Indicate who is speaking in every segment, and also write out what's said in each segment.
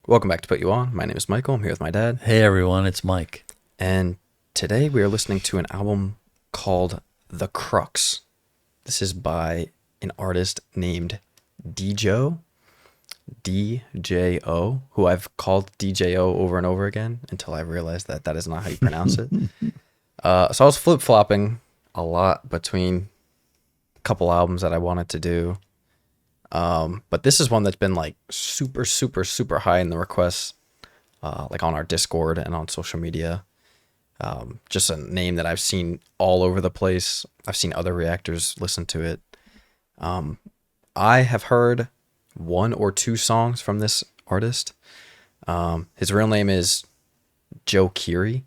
Speaker 1: Welcome back to Put You On. My name is Michael. I'm here with my dad.
Speaker 2: Hey everyone, it's Mike.
Speaker 1: And today we are listening to an album called The Crux. This is by an artist named D-Jo, D-J-O, who I've called D-J-O over and over again until I realized that that is not how you pronounce it. So I was flip-flopping a lot between a couple albums that I wanted to do. But this is one that's been like super high in the requests, like on our Discord and on social media. Just a name that I've seen all over the place. I've seen other reactors listen to it. I have heard one or two songs from this artist. His real name is Joe Keery.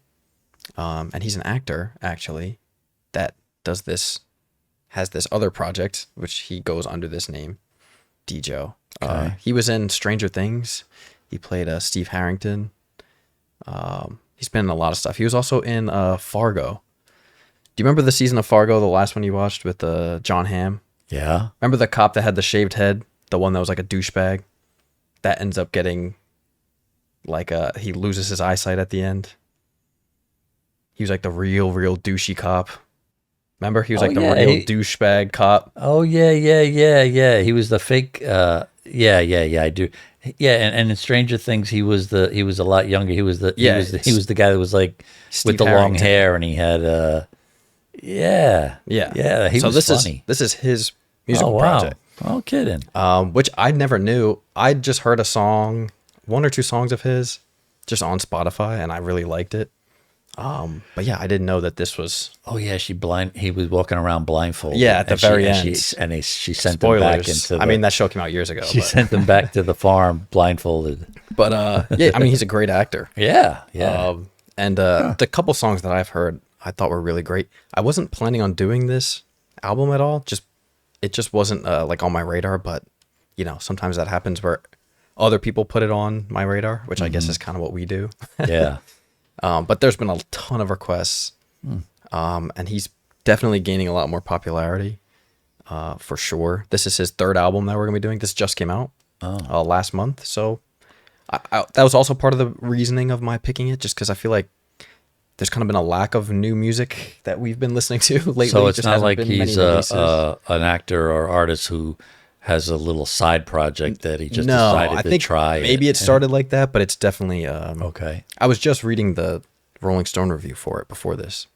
Speaker 1: And he's an actor actually that has this other project, which he goes under this name. D-Jo.
Speaker 2: Okay.
Speaker 1: He was in Stranger Things. He played Steve Harrington. He's been in a lot of stuff. He was also in Fargo. Do you remember the season of Fargo, the last one you watched with John Hamm?
Speaker 2: Yeah.
Speaker 1: Remember the cop that had the shaved head? The one that was like a douchebag? That ends up getting, like, he loses his eyesight at the end. He was like the real douchey cop. Remember? He was like the real douchebag cop.
Speaker 2: Oh yeah. He was the fake. Yeah. I do. Yeah, and in Stranger Things, he was a lot younger. He was the guy that was like
Speaker 1: Steve
Speaker 2: with the
Speaker 1: Harrington.
Speaker 2: long hair, and he had yeah. He
Speaker 1: so
Speaker 2: was funny.
Speaker 1: This is his musical
Speaker 2: Oh wow.
Speaker 1: project.
Speaker 2: Oh kidding.
Speaker 1: Which I never knew. I just heard a song, one or two songs of his, just on Spotify, and I really liked it. But yeah, I didn't know that this was.
Speaker 2: Oh yeah, he was walking around blindfolded.
Speaker 1: Yeah, at the very end.
Speaker 2: She sent
Speaker 1: Spoilers.
Speaker 2: him back into.
Speaker 1: I mean, that show came out years ago.
Speaker 2: She
Speaker 1: But,
Speaker 2: sent him back to the farm blindfolded.
Speaker 1: but yeah, I mean, he's a great actor.
Speaker 2: Yeah.
Speaker 1: And the couple songs that I've heard, I thought were really great. I wasn't planning on doing this album at all. It just wasn't like on my radar. But you know, sometimes that happens where other people put it on my radar, which I guess is kind of what we do.
Speaker 2: Yeah.
Speaker 1: But there's been a ton of requests, and he's definitely gaining a lot more popularity, for sure. This is his third album that we're gonna be doing. This just came out last month, so that was also part of the reasoning of my picking it, just because I feel like there's kind of been a lack of new music that we've been listening to lately.
Speaker 2: So it's
Speaker 1: just
Speaker 2: not
Speaker 1: hasn't
Speaker 2: like
Speaker 1: been
Speaker 2: he's
Speaker 1: many releases.
Speaker 2: an actor or artist who has a little side project that he just
Speaker 1: No,
Speaker 2: decided
Speaker 1: I
Speaker 2: to
Speaker 1: think
Speaker 2: try.
Speaker 1: maybe it started like that, but it's definitely
Speaker 2: Okay.
Speaker 1: I was just reading the Rolling Stone review for it before this,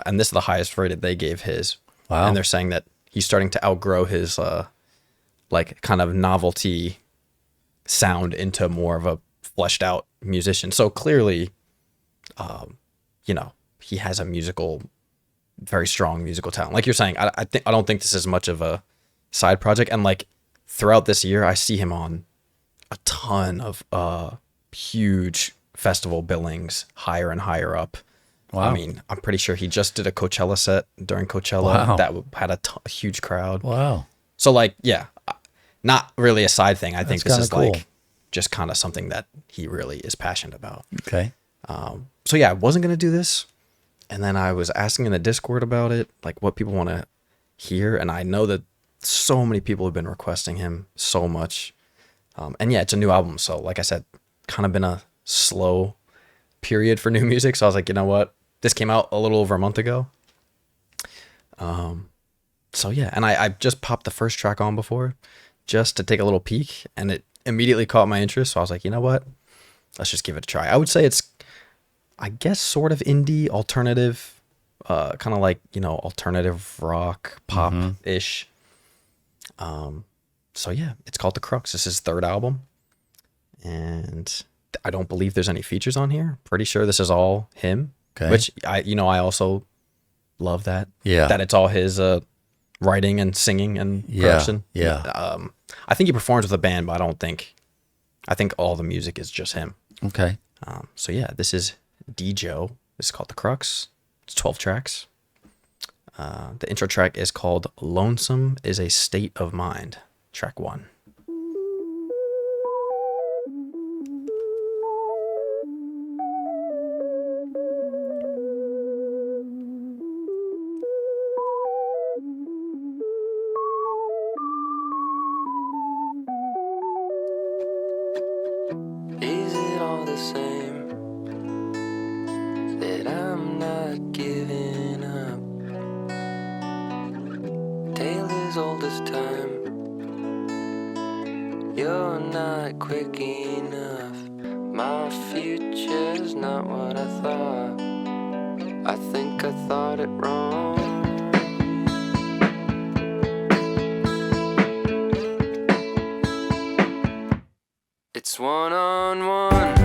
Speaker 1: and this is the highest rated they gave his.
Speaker 2: Wow.
Speaker 1: And they're saying that he's starting to outgrow his like kind of novelty sound into more of a fleshed out musician. So clearly, you know, he has a very strong musical talent. Like you're saying, I don't think this is much of a side project. And like throughout this year, I see him on a ton of huge festival billings, higher and higher up.
Speaker 2: Wow.
Speaker 1: I mean, I'm pretty sure he just did a Coachella set during Coachella.
Speaker 2: Wow.
Speaker 1: That had a huge crowd.
Speaker 2: Wow.
Speaker 1: So like, yeah, not really a side thing. I think this is
Speaker 2: kinda cool.
Speaker 1: like just kind of something that he really is passionate about.
Speaker 2: Okay.
Speaker 1: So yeah, I wasn't going to do this. And then I was asking in the Discord about it, like what people want to hear. And I know that so many people have been requesting him so much. And yeah, it's a new album. So like I said, kind of been a slow period for new music. So I was like, you know what? This came out a little over a month ago. So yeah, and I just popped the first track on before just to take a little peek, and it immediately caught my interest. So I was like, you know what? Let's just give it a try. I would say it's, I guess, sort of indie, alternative, kind of like, you know, alternative rock, pop-ish. So yeah, it's called The Crux. This is his third album. And I don't believe there's any features on here. Pretty sure this is all him.
Speaker 2: Okay.
Speaker 1: Which I also love that.
Speaker 2: Yeah.
Speaker 1: That it's all his writing and singing and production.
Speaker 2: Yeah.
Speaker 1: I think he performs with a band, but I think all the music is just him.
Speaker 2: Okay.
Speaker 1: So yeah, this is D-Jo. This is called The Crux. It's 12 tracks. The intro track is called Lonesome is a State of Mind. Track 1.
Speaker 3: Is it all the same that I'm not giving up? Tale as old as time. You're not quick enough. My future's not what I thought. I think I thought it wrong. It's one-on-one.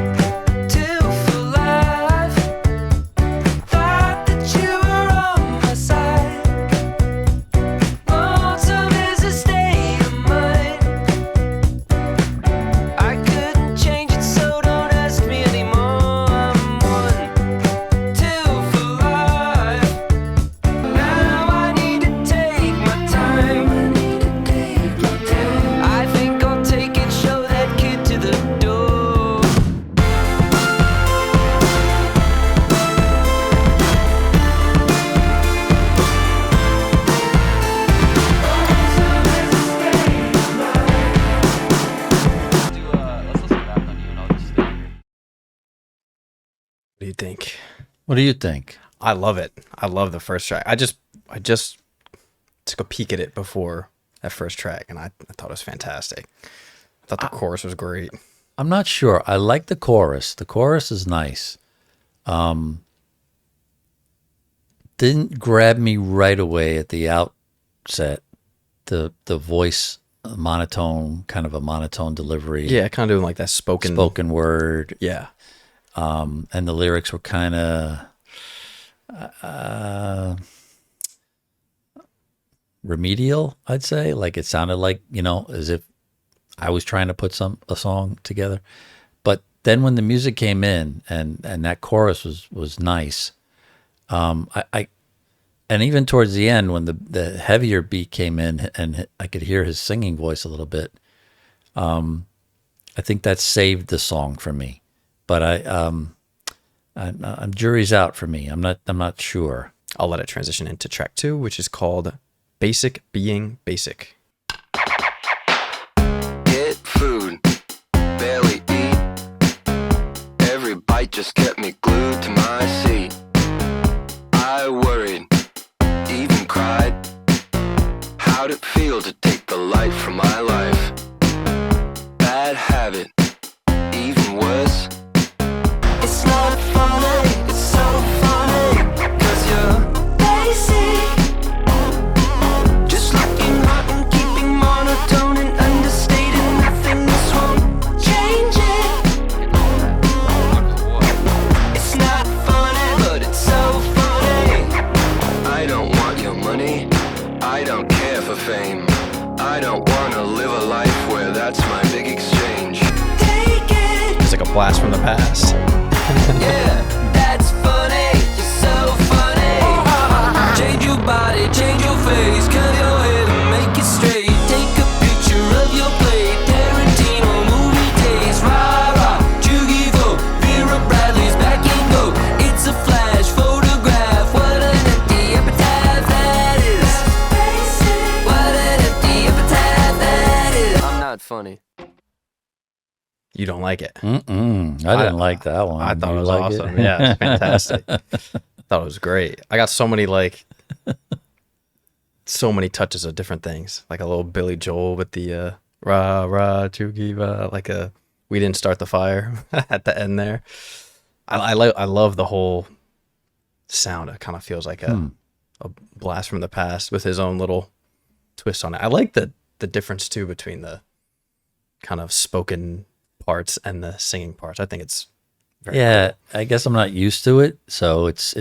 Speaker 3: Two for life. Thought that you were on my side. Lonesome is a state of mind. I couldn't change it, so don't ask me anymore. I'm one, two for life. Now I need to take my time. I think I'll take and show that kid to the door.
Speaker 1: Let's listen back on You Know This Thing. What do you think?
Speaker 2: What do you think?
Speaker 1: I love it. I love the first track. I just took a peek at it before that first track, and I thought it was fantastic. I thought the chorus was great.
Speaker 2: I'm not sure. I like the chorus. The chorus is nice. Didn't grab me right away at the outset. The voice monotone, kind of a monotone delivery.
Speaker 1: Yeah, kind of doing like that spoken
Speaker 2: word.
Speaker 1: Yeah.
Speaker 2: And the lyrics were kind of remedial, I'd say. Like it sounded like, as if I was trying to put a song together. But then when the music came in and that chorus was nice, and even towards the end when the heavier beat came in and I could hear his singing voice a little bit, I think that saved the song for me. But I'm jury's out for me. I'm not sure.
Speaker 1: I'll let it transition into track 2, which is called Basic Being Basic.
Speaker 3: Get food, barely eat. Every bite just kept me glued to my seat. I worried, even cried. How'd it feel to take the light from my life? Bad habit, even worse. It's not funny, it's so funny. 'Cause you're basic. Just looking hot and keeping monotone and understated. Nothing else won't change it. It's not funny, but it's so funny. I don't want your money. I don't care for fame. I don't want to live a life where that's my big exchange. Take it.
Speaker 1: It's like a blast from the past.
Speaker 3: Yeah, that's funny. You're so funny. Change your body, change your face, curl your head and make it straight. Take a picture of your plate. Tarantino movie days. Rah rah, Jugivo, Vera Bradley's back in go. It's a flash photograph. What an empty epitaph that is. What an empty epitaph that is. I'm not funny.
Speaker 1: You don't like it.
Speaker 2: I didn't like that one.
Speaker 1: I thought
Speaker 2: You
Speaker 1: it was
Speaker 2: like
Speaker 1: awesome. Yeah, it's fantastic. Thought it was great. I got so many touches of different things, like a little Billy Joel with the rah rah chugiva, like a we didn't start the fire at the end there. I love the whole sound. It kind of feels like a blast from the past with his own little twist on it. I like the difference too between the kind of spoken parts and the singing parts. I think it's very cool.
Speaker 2: I guess I'm not used to it, so it's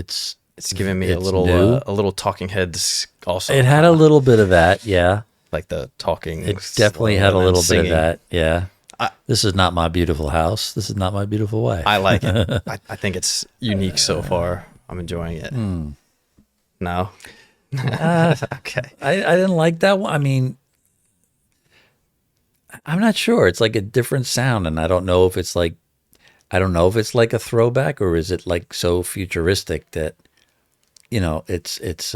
Speaker 1: giving me a
Speaker 2: new.
Speaker 1: little Talking Heads also.
Speaker 2: It had a little bit of that, yeah.
Speaker 1: like the talking.
Speaker 2: It definitely had a
Speaker 1: and then
Speaker 2: little
Speaker 1: singing.
Speaker 2: bit of that, yeah. This is not my beautiful house. This is not my beautiful wife.
Speaker 1: I like it. I think it's unique so far. I'm enjoying it. No? Okay.
Speaker 2: I didn't like that one. I mean, I'm not sure. It's like a different sound, and I don't know if it's like a throwback or is it like so futuristic that it's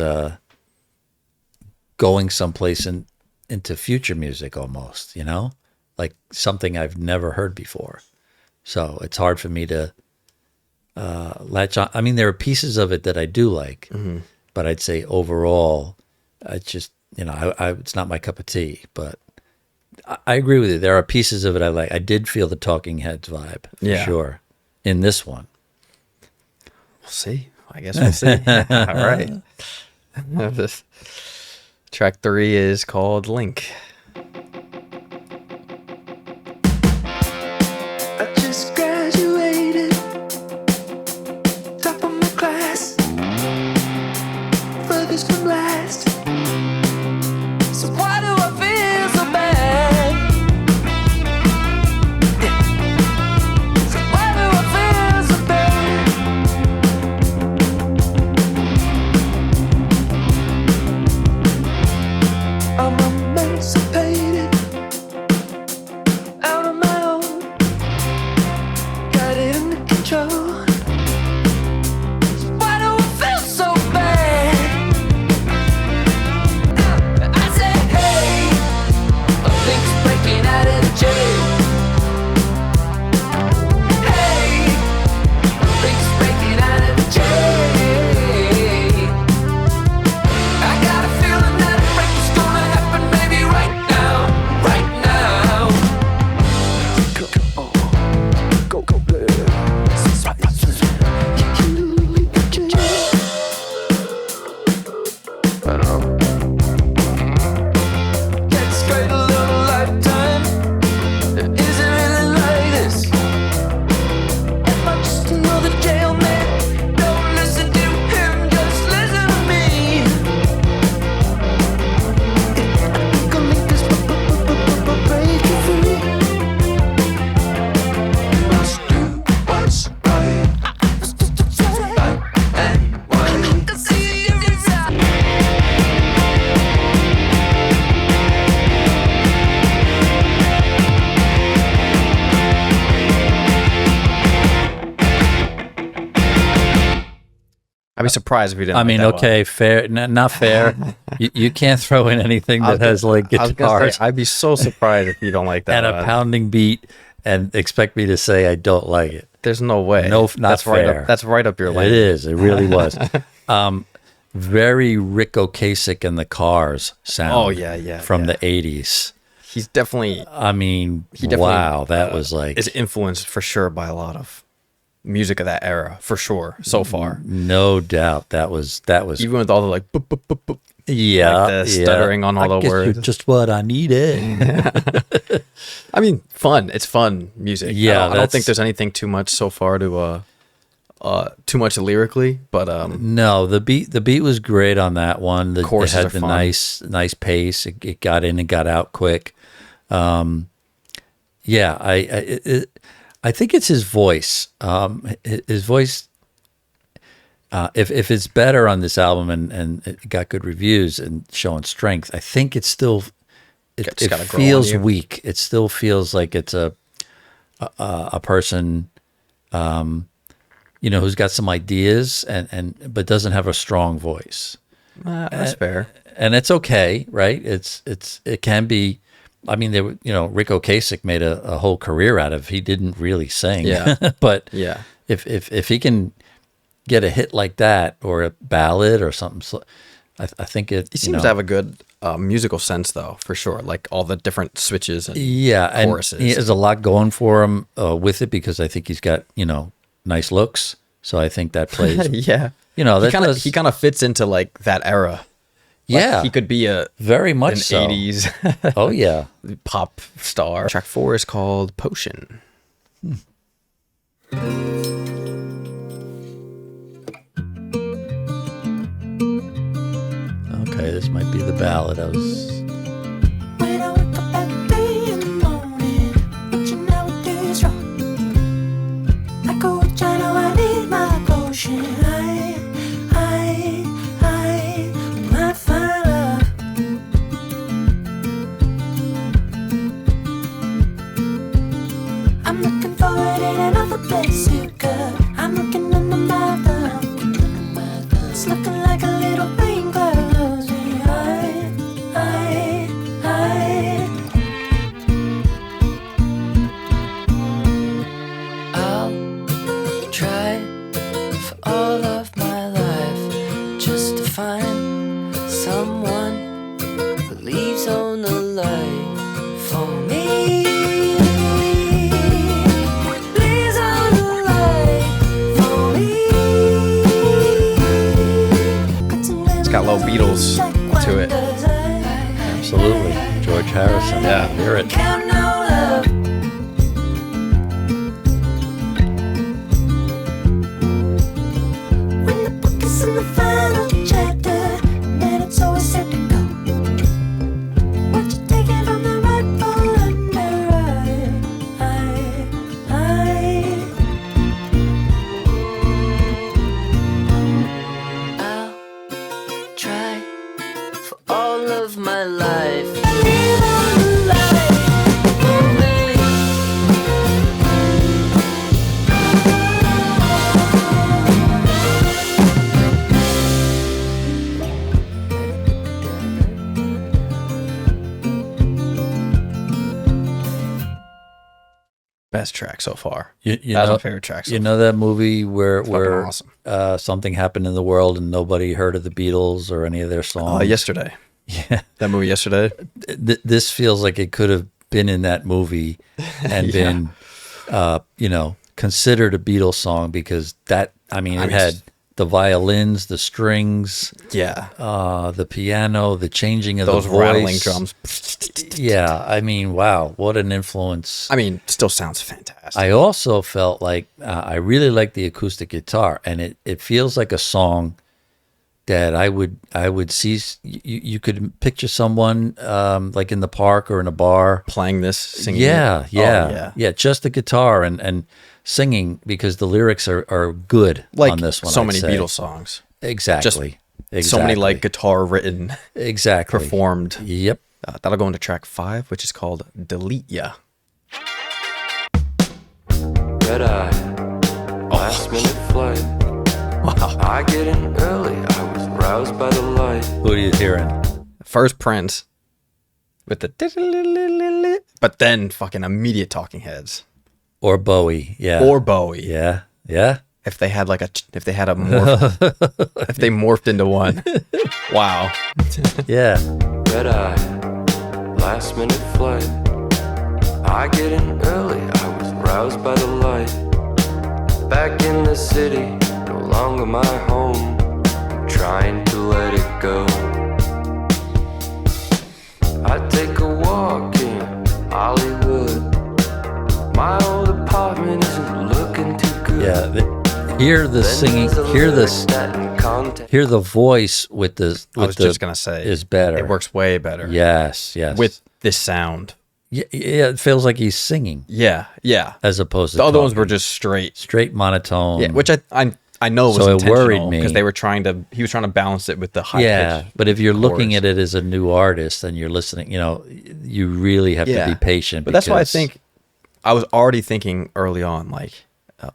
Speaker 2: going someplace into future music almost, like something I've never heard before. So it's hard for me to latch on. I mean, there are pieces of it that I do like, but I'd say overall, I just, it's not my cup of tea. But I agree with you. There are pieces of it I like. I did feel the Talking Heads vibe, for sure, in this one.
Speaker 1: We'll see. I guess we'll see. All right. Track 3 is called Link.
Speaker 3: I just graduated, top of my class, furthest from last. So why do I feel so bad? So why do I feel so bad? I'm emancipated, out of my own, got it under control. So why do I feel so bad? I say, hey, a link's breaking out of the jail. Hey, a link's breaking out of the jail. I got a feeling that a break is gonna happen, maybe right now, right now. Go, Blair. That's great, a little lifetime. Is it really like this? Am I just another jailman? Don't listen to him, just listen to me. Gonna make this break you free. Must do what's right. Black and white. I can see you inside.
Speaker 1: I'd be surprised if we didn't.
Speaker 2: I
Speaker 1: like
Speaker 2: mean,
Speaker 1: that one.
Speaker 2: okay, fair, not fair. you can't throw in anything
Speaker 1: I was
Speaker 2: that has like
Speaker 1: I was gonna
Speaker 2: guitars
Speaker 1: say, I'd be so surprised if you don't like that
Speaker 2: and a
Speaker 1: one.
Speaker 2: pounding beat and expect me to say I don't like it.
Speaker 1: There's no way.
Speaker 2: No, not
Speaker 1: that's right
Speaker 2: fair.
Speaker 1: up. That's right up your lane.
Speaker 2: It is. It really was. Very Rick Ocasek and the Cars sound.
Speaker 1: Oh, yeah,
Speaker 2: From
Speaker 1: yeah.
Speaker 2: the 80s.
Speaker 1: He's definitely
Speaker 2: I mean,
Speaker 1: definitely,
Speaker 2: wow, that was like
Speaker 1: is influenced for sure by a lot of music of that era, for sure. So far,
Speaker 2: no doubt that was
Speaker 1: even with all the like, boop, boop, boop, boop,
Speaker 2: yeah,
Speaker 1: like the stuttering on all the
Speaker 2: guess you're
Speaker 1: words.
Speaker 2: just what I needed.
Speaker 1: I mean, fun. It's fun music.
Speaker 2: Yeah,
Speaker 1: I don't think there's anything too much so far to too much lyrically, but
Speaker 2: No, the beat was great on that one. It
Speaker 1: Choruses
Speaker 2: had
Speaker 1: are
Speaker 2: the
Speaker 1: fun.
Speaker 2: nice pace. It got in and got out quick. Yeah, I think it's his voice. His voice. If it's better on this album and it got good reviews and showing strength, I think it's still it
Speaker 1: It's gotta grow on
Speaker 2: feels
Speaker 1: you.
Speaker 2: weak. It still feels like it's a person, who's got some ideas but doesn't have a strong voice.
Speaker 1: that's fair.
Speaker 2: And it's okay, right? It can be. I mean, Rick Ocasek made a whole career out of. He didn't really sing,
Speaker 1: Yeah.
Speaker 2: but
Speaker 1: Yeah.
Speaker 2: if he can get a hit like that or a ballad or something, I think it.
Speaker 1: He seems to have a good musical sense, though, for sure. Like all the different switches and
Speaker 2: and
Speaker 1: choruses.
Speaker 2: he has a lot going for him with it because I think he's got nice looks. So I think that plays.
Speaker 1: yeah.
Speaker 2: that
Speaker 1: He kind of fits into like that era. Like,
Speaker 2: yeah,
Speaker 1: he could be
Speaker 2: very much
Speaker 1: an
Speaker 2: so.
Speaker 1: 80s
Speaker 2: Oh yeah.
Speaker 1: pop star. Track 4 is called Potion.
Speaker 2: Okay, this might be the ballad. I was.
Speaker 4: When I wake up every day in the morning, but you nowadays wrong. I go to China, I need my potion. I might find love. I'm looking for it in an alphabet soup cup. I'm looking under my thumb. It's looking like a little rain clouds.
Speaker 1: Beatles to it.
Speaker 2: Absolutely. George Harrison.
Speaker 1: Yeah.
Speaker 2: Hear it.
Speaker 4: Counting on love. When the book is in the final chapter, then it's always set to go. What you taking from the rightful under?
Speaker 3: I'll try for all of my life.
Speaker 4: Live on life.
Speaker 1: Best track so far.
Speaker 2: You
Speaker 1: That's
Speaker 2: know,
Speaker 1: my favorite track so
Speaker 2: you know that movie where
Speaker 1: awesome.
Speaker 2: something happened in the world and nobody heard of the Beatles or any of their songs?
Speaker 1: Yesterday.
Speaker 2: Yeah.
Speaker 1: That movie Yesterday.
Speaker 2: This feels like it could have been in that movie and been, considered a Beatles song because it had the violins, the strings,
Speaker 1: Yeah.
Speaker 2: the piano, the changing of
Speaker 1: Those
Speaker 2: the voice.
Speaker 1: rattling drums.
Speaker 2: Yeah, wow, what an influence.
Speaker 1: Still sounds fantastic.
Speaker 2: I also felt like I really like the acoustic guitar, and it feels like a song that I would see. You could picture someone like in the park or in a bar
Speaker 1: Playing this, singing.
Speaker 2: Yeah,
Speaker 1: it.
Speaker 2: yeah,
Speaker 1: Oh, yeah.
Speaker 2: just the guitar and singing because the lyrics are good
Speaker 1: Like
Speaker 2: on this one.
Speaker 1: so
Speaker 2: I'd
Speaker 1: many
Speaker 2: say.
Speaker 1: Beatles songs.
Speaker 2: Exactly.
Speaker 1: So many like guitar written,
Speaker 2: exactly
Speaker 1: performed.
Speaker 2: Yep.
Speaker 1: That'll go into track 5, which is called Delete Ya.
Speaker 5: Red eye, last minute flight.
Speaker 1: Wow.
Speaker 5: I get in early, I was roused by the light.
Speaker 2: Who are you hearing?
Speaker 1: First Prince with the but then fucking immediate Talking Heads.
Speaker 2: Or Bowie? Yeah.
Speaker 1: Or Bowie.
Speaker 2: Yeah. Yeah.
Speaker 1: If they had if they had a morph, if they morphed into one. Wow.
Speaker 2: Yeah.
Speaker 5: Red eye, last minute flight. I get in early, I was roused by the light. Back in the city, no longer my home. I'm trying to let it go. I take a walk in Hollywood. My old apartment isn't looking too good.
Speaker 2: Yeah. Hear the singing. Hear the voice with the.
Speaker 1: I was just gonna say
Speaker 2: is better.
Speaker 1: It works way better.
Speaker 2: Yes. Yes.
Speaker 1: With this sound.
Speaker 2: Yeah, it feels like he's singing
Speaker 1: Yeah. Yeah.
Speaker 2: as opposed to
Speaker 1: The other ones
Speaker 2: talking.
Speaker 1: were just straight
Speaker 2: monotone.
Speaker 1: Yeah, which I know was
Speaker 2: So it
Speaker 1: intentional
Speaker 2: worried me.
Speaker 1: because he was trying to balance it with the high
Speaker 2: Yeah,
Speaker 1: pitch
Speaker 2: but if you're looking
Speaker 1: chorus.
Speaker 2: at it as a new artist and you're listening, you really have to be patient.
Speaker 1: But that's why I
Speaker 2: because-
Speaker 1: think I was already thinking early on, like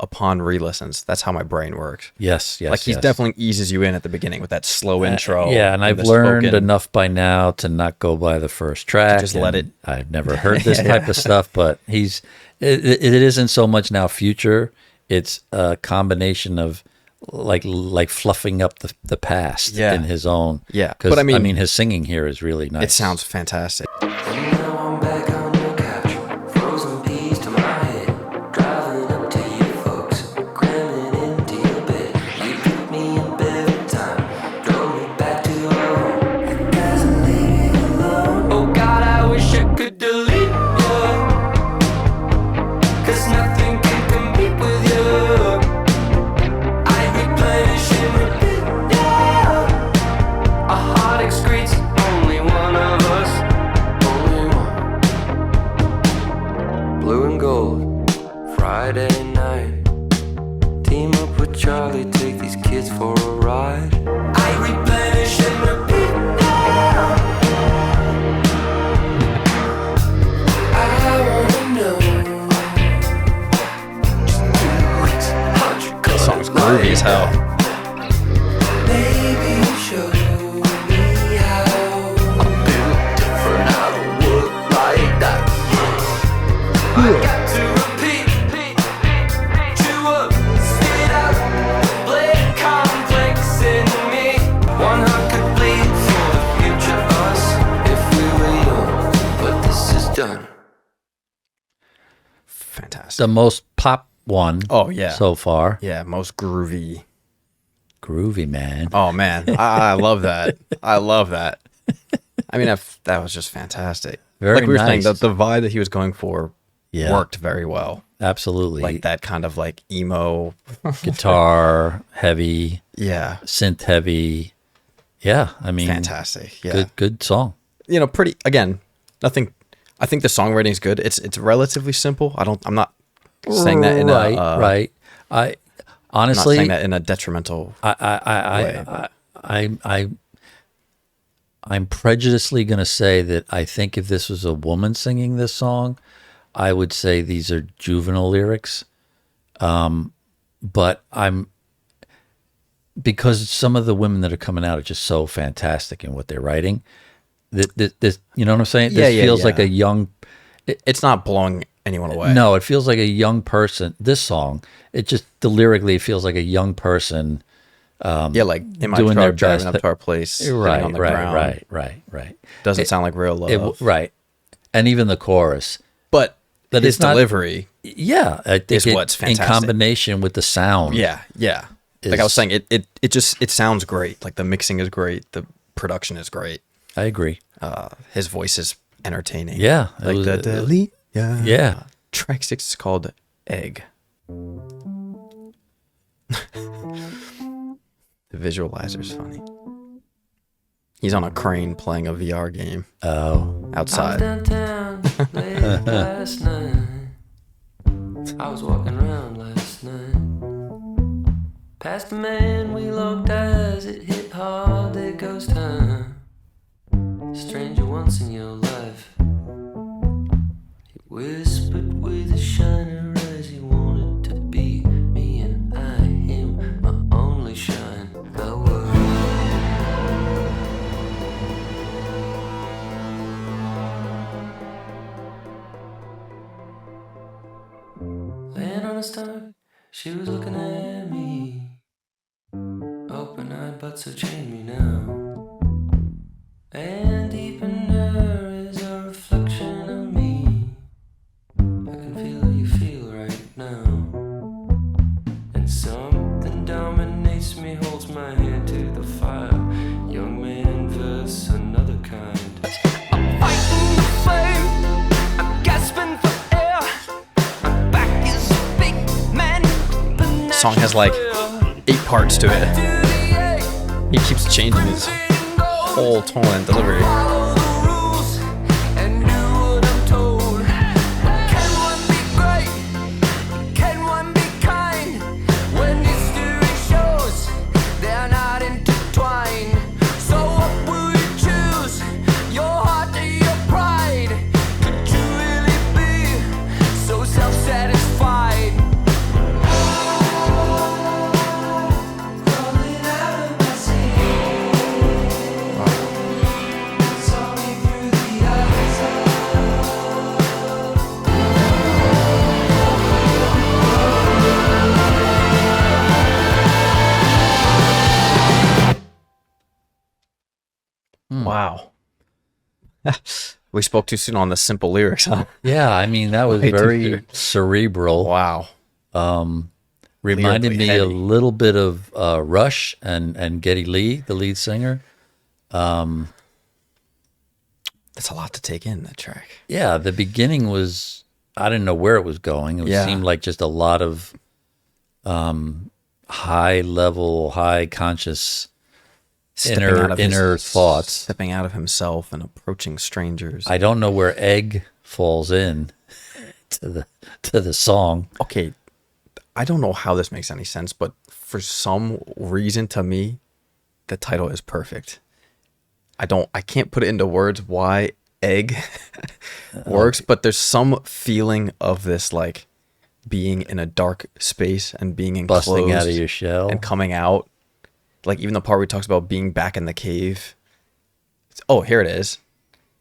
Speaker 1: upon re-listens, that's how my brain works.
Speaker 2: Yes.
Speaker 1: Like he
Speaker 2: yes.
Speaker 1: definitely eases you in at the beginning with that slow intro.
Speaker 2: Yeah, and I've
Speaker 1: the
Speaker 2: learned
Speaker 1: spoken-
Speaker 2: enough by now to not go by the first track.
Speaker 1: just let
Speaker 2: and
Speaker 1: it-
Speaker 2: I've never heard this type of stuff, but it isn't so much now future. It's a combination of like fluffing up the past
Speaker 1: Yeah.
Speaker 2: in his own.
Speaker 1: Yeah,
Speaker 2: because
Speaker 1: but I mean-
Speaker 2: his singing here is really nice.
Speaker 1: It sounds fantastic.
Speaker 5: And now I'm back on the couch, frozen peas to my head, driving up to you folks, cramming into your bed. You put me in bed every time, drove me back to your home. You guys are leaving alone. Oh God, I wish I could delete you, 'cause nothing can compete with you. I replenish and repeat, yeah. A heart excretes only one of us, only one. Blue and gold, Friday night. Team up with Charlie, take these kids for a ride. I replenish and repeat, yeah. I wanna know.
Speaker 1: This song's groovy as hell.
Speaker 5: Baby, show me how. I'm built different, I don't work like that. I got to repeat, chew up, spit out, blade complex in me. One heart could bleed for the future us if we were young, but this is done.
Speaker 1: Fantastic.
Speaker 2: the most pop one.
Speaker 1: Oh, yeah.
Speaker 2: so far.
Speaker 1: Yeah, most groovy
Speaker 2: groovy, man.
Speaker 1: Oh man, I love that. I love that. I mean, that was just fantastic.
Speaker 2: Very
Speaker 1: like we were saying,
Speaker 2: nice.
Speaker 1: the vibe that he was going for
Speaker 2: Yeah.
Speaker 1: worked very well.
Speaker 2: Absolutely.
Speaker 1: Like that kind of like emo.
Speaker 2: Guitar heavy,
Speaker 1: Yeah,
Speaker 2: synth heavy. Yeah, I mean,
Speaker 1: fantastic. Yeah,
Speaker 2: good song.
Speaker 1: you know, pretty again. Nothing. I think the songwriting is good. It's relatively simple. I'm not saying that in
Speaker 2: right,
Speaker 1: a
Speaker 2: right. I
Speaker 1: I'm not
Speaker 2: honestly,
Speaker 1: saying that in a detrimental.
Speaker 2: I'm prejudicedly going to say that I think if this was a woman singing this song, I would say these are juvenile lyrics. But because some of the women that are coming out are just so fantastic in what they're writing. This, you know what I'm saying?
Speaker 1: Yeah,
Speaker 2: This feels
Speaker 1: yeah.
Speaker 2: like a young.
Speaker 1: It's not blowing anyone away.
Speaker 2: No, it feels like a young person. This song, it just lyrically feels like a young person.
Speaker 1: Yeah, like in my
Speaker 2: doing their
Speaker 1: truck driving
Speaker 2: best.
Speaker 1: up to our place, sitting
Speaker 2: Right,
Speaker 1: on the ground.
Speaker 2: right.
Speaker 1: Doesn't sound like real love.
Speaker 2: Right, and even the chorus.
Speaker 1: But
Speaker 2: That
Speaker 1: his
Speaker 2: it's not-
Speaker 1: delivery.
Speaker 2: Yeah, I think
Speaker 1: Is what's fantastic.
Speaker 2: in combination with the sound.
Speaker 1: Yeah. Like I was
Speaker 2: Is-
Speaker 1: saying, it sounds great. Like the mixing is great. The production is great.
Speaker 2: I agree.
Speaker 1: His voice is entertaining.
Speaker 2: Yeah, it
Speaker 1: Like
Speaker 2: was-
Speaker 1: the delete. Yeah.
Speaker 2: Yeah.
Speaker 1: Track 6 is called Egg. The visualizer's funny. He's on a crane playing a VR game
Speaker 2: Oh,
Speaker 1: outside.
Speaker 3: Downtown late last night. I was walking around last night. Past a man we locked eyes. It hit hard. There goes time. Stranger once in your life. He whispered with a shiner as he wanted to be me, and I him, my only shine. I was. Laying on a stomach, she was looking at me. Open-eyed, but so chained me now. And deep in her is a reflection of me. I can feel you feel right now. And something dominates me, holds my hand to the fire. Young man versus another kind. I'm fighting the flame, I'm gasping for air. My back is a big man.
Speaker 1: Song has like 8 parts to it. He keeps changing his whole tone and delivery.
Speaker 3: Follow the rules and do what I'm told. Can one be great? Can one be kind? When history shows they're not intertwined. So what will you choose? Your heart or your pride? Could you really be so self-satisfied? Crawling out of my skin. Saw me through the eyes
Speaker 1: Wow. We spoke too soon on the simple lyrics, huh?
Speaker 2: yeah. I mean, that was
Speaker 1: Way too
Speaker 2: very
Speaker 1: soon.
Speaker 2: cerebral.
Speaker 1: Wow.
Speaker 2: Reminded
Speaker 1: Lyrically
Speaker 2: me a
Speaker 1: heavy.
Speaker 2: little bit of Rush and Geddy Lee, the lead singer.
Speaker 1: That's a lot to take in, that track.
Speaker 2: Yeah, the beginning was, I didn't know where it was going. It
Speaker 1: Yeah.
Speaker 2: seemed like just a lot of high level, high conscious inner thoughts.
Speaker 1: Stepping out of himself and approaching strangers.
Speaker 2: I don't know where Egg falls in to the song.
Speaker 1: Okay, I don't know how this makes any sense, but for some reason to me, the title is perfect. I can't put it into words why Egg works, but there's some feeling of this like being in a dark space and being enclosed
Speaker 2: Busting out of your shell.
Speaker 1: and coming out. Like even the part where he talks about being back in the cave. Oh, here it is.